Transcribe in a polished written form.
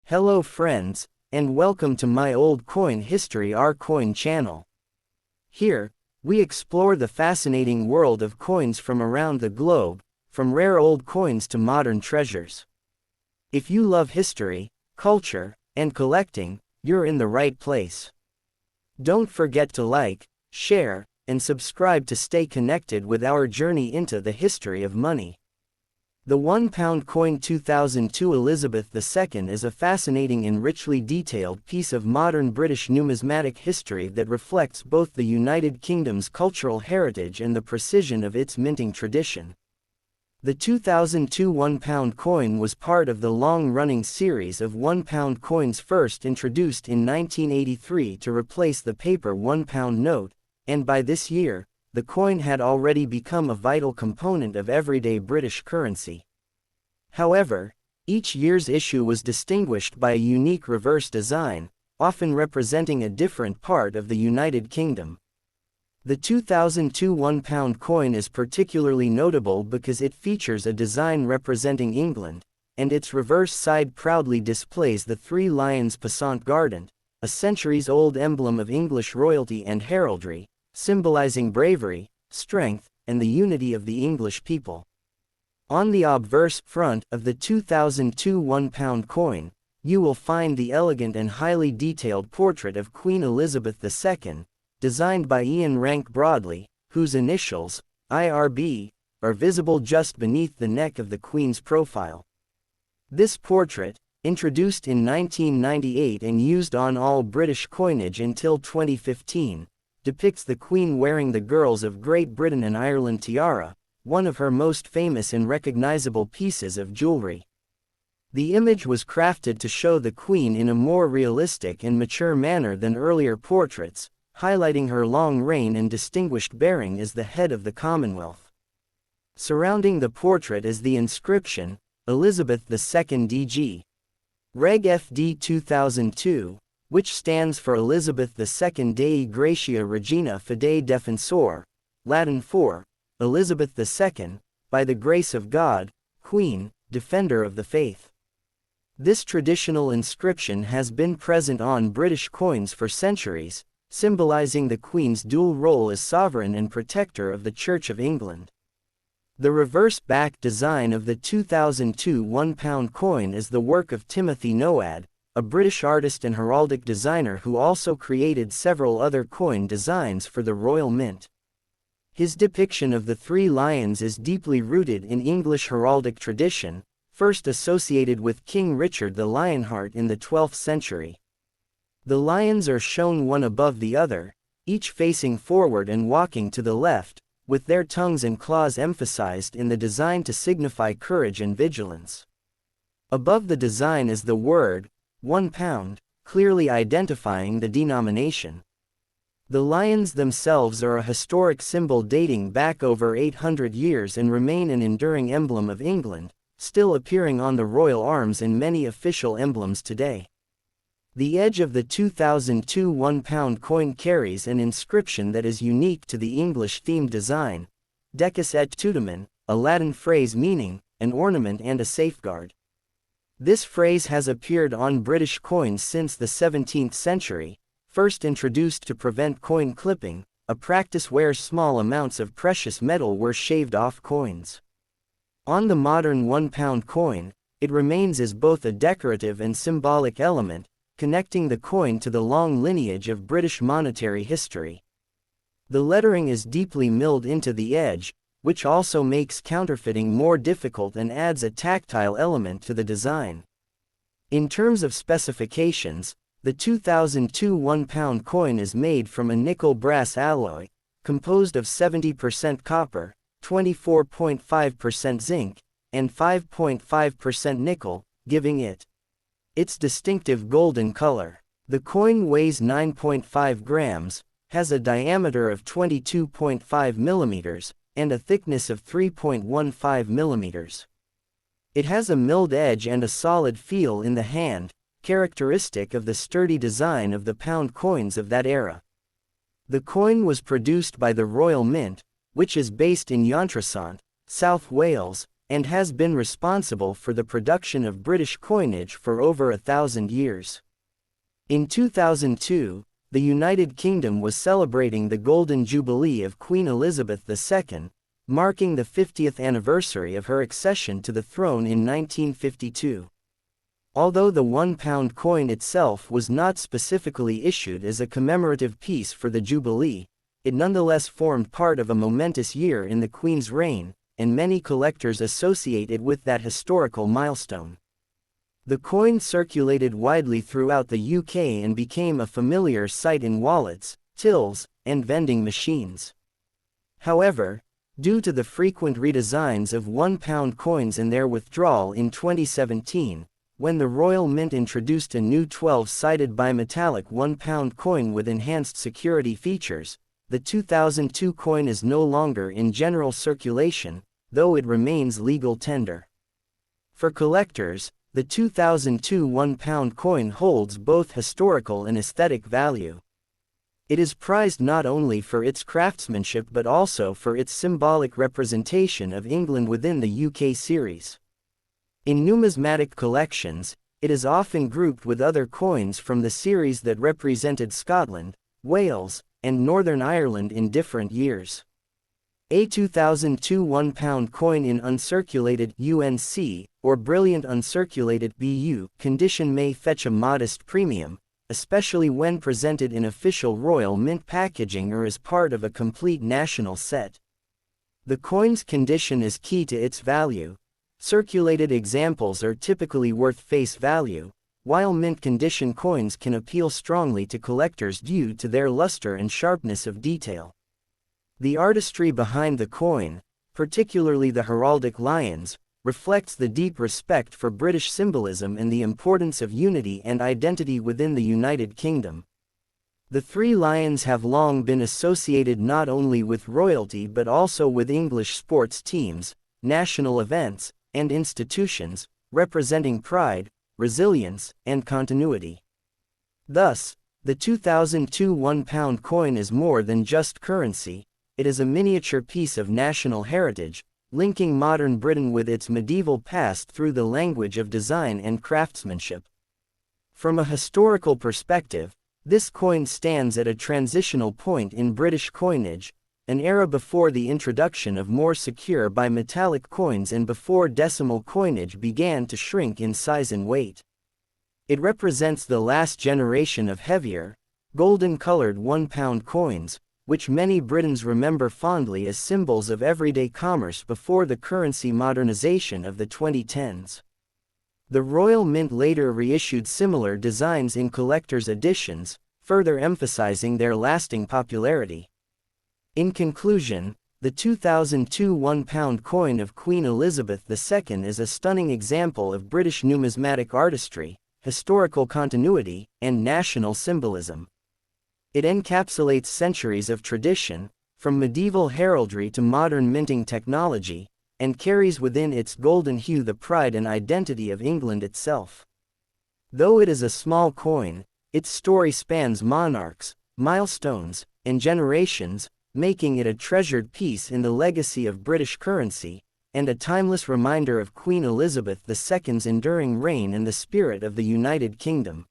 Hello friends, and welcome to my Old Coin History Coin channel. Here, we explore the fascinating world of coins from around the globe, from rare old coins to modern treasures. If you love history, culture, and collecting, you're in the right place. Don't forget to like, share, and subscribe to stay connected with our journey into the history of money. The £1 coin 2002 Elizabeth II is a fascinating and richly detailed piece of modern British numismatic history that reflects both the United Kingdom's cultural heritage and the precision of its minting tradition. The 2002 £1 coin was part of the long-running series of £1 coins first introduced in 1983 to replace the paper £1 note, and by this year, the coin had already become a vital component of everyday British currency. However, each year's issue was distinguished by a unique reverse design, often representing a different part of the United Kingdom. The 2002 £1 coin is particularly notable because it features a design representing England, and its reverse side proudly displays the three lions passant gardant, a centuries-old emblem of English royalty and heraldry, symbolizing bravery, strength, and the unity of the English people. On the obverse front of the 2002 £1 coin, you will find the elegant and highly detailed portrait of Queen Elizabeth II, designed by Ian Rank-Broadley, whose initials, IRB, are visible just beneath the neck of the Queen's profile. This portrait, introduced in 1998 and used on all British coinage until 2015, depicts the Queen wearing the Girls of Great Britain and Ireland tiara, one of her most famous and recognizable pieces of jewelry. The image was crafted to show the Queen in a more realistic and mature manner than earlier portraits, highlighting her long reign and distinguished bearing as the head of the Commonwealth. Surrounding the portrait is the inscription, Elizabeth II D.G. REG F.D 2002, which stands for Elizabeth II Dei Gratia Regina Fidei Defensor, Latin for, Elizabeth II, by the grace of God, Queen, Defender of the Faith. This traditional inscription has been present on British coins for centuries, symbolizing the Queen's dual role as sovereign and protector of the Church of England. The reverse back design of the 2002 £1 coin is the work of Timothy Noad, a British artist and heraldic designer who also created several other coin designs for the Royal Mint. His depiction of the three lions is deeply rooted in English heraldic tradition, first associated with King Richard the Lionheart in the 12th century. The lions are shown one above the other, each facing forward and walking to the left, with their tongues and claws emphasized in the design to signify courage and vigilance. Above the design is the word, £1, clearly identifying the denomination. The lions themselves are a historic symbol dating back over 800 years and remain an enduring emblem of England, still appearing on the royal arms in many official emblems today. The edge of the 2002 £1 coin carries an inscription that is unique to the English-themed design, DECUS et Tutamen, a Latin phrase meaning, an ornament and a safeguard. This phrase has appeared on British coins since the 17th century, first introduced to prevent coin clipping, a practice where small amounts of precious metal were shaved off coins. On the modern £1 coin, it remains as both a decorative and symbolic element, connecting the coin to the long lineage of British monetary history. The lettering is deeply milled into the edge, which also makes counterfeiting more difficult and adds a tactile element to the design. In terms of specifications, the 2002 £1 coin is made from a nickel-brass alloy, composed of 70% copper, 24.5% zinc, and 5.5% nickel, giving it its distinctive golden color. The coin weighs 9.5 grams, has a diameter of 22.5 millimeters, and a thickness of 3.15 millimeters. It has a milled edge and a solid feel in the hand, characteristic of the sturdy design of the pound coins of that era. The coin was produced by the Royal Mint, which is based in Llantrisant, South Wales, and has been responsible for the production of British coinage for over 1,000 years. In 2002, the United Kingdom was celebrating the Golden Jubilee of Queen Elizabeth II, marking the 50th anniversary of her accession to the throne in 1952. Although the £1 coin itself was not specifically issued as a commemorative piece for the Jubilee, it nonetheless formed part of a momentous year in the Queen's reign, and many collectors associate it with that historical milestone. The coin circulated widely throughout the UK and became a familiar sight in wallets, tills, and vending machines. However, due to the frequent redesigns of £1 coins and their withdrawal in 2017, when the Royal Mint introduced a new 12-sided bimetallic £1 coin with enhanced security features, the 2002 coin is no longer in general circulation, though it remains legal tender. For collectors, the 2002 £1 coin holds both historical and aesthetic value. It is prized not only for its craftsmanship but also for its symbolic representation of England within the UK series. In numismatic collections, it is often grouped with other coins from the series that represented Scotland, Wales, and Northern Ireland in different years. A 2002 £1 coin in uncirculated UNC, or brilliant uncirculated BU, condition may fetch a modest premium, especially when presented in official Royal Mint packaging or as part of a complete national set. The coin's condition is key to its value. Circulated examples are typically worth face value, while mint condition coins can appeal strongly to collectors due to their luster and sharpness of detail. The artistry behind the coin, particularly the heraldic lions, reflects the deep respect for British symbolism and the importance of unity and identity within the United Kingdom. The three lions have long been associated not only with royalty but also with English sports teams, national events, and institutions, representing pride, resilience, and continuity. Thus, the 2002 £1 coin is more than just currency. It is a miniature piece of national heritage, linking modern Britain with its medieval past through the language of design and craftsmanship. From a historical perspective, this coin stands at a transitional point in British coinage, an era before the introduction of more secure bimetallic coins and before decimal coinage began to shrink in size and weight. It represents the last generation of heavier, golden-colored £1 coins, which many Britons remember fondly as symbols of everyday commerce before the currency modernization of the 2010s. The Royal Mint later reissued similar designs in collector's editions, further emphasizing their lasting popularity. In conclusion, the 2002 £1 coin of Queen Elizabeth II is a stunning example of British numismatic artistry, historical continuity, and national symbolism. It encapsulates centuries of tradition, from medieval heraldry to modern minting technology, and carries within its golden hue the pride and identity of England itself. Though it is a small coin, its story spans monarchs, milestones, and generations, making it a treasured piece in the legacy of British currency, and a timeless reminder of Queen Elizabeth II's enduring reign and the spirit of the United Kingdom.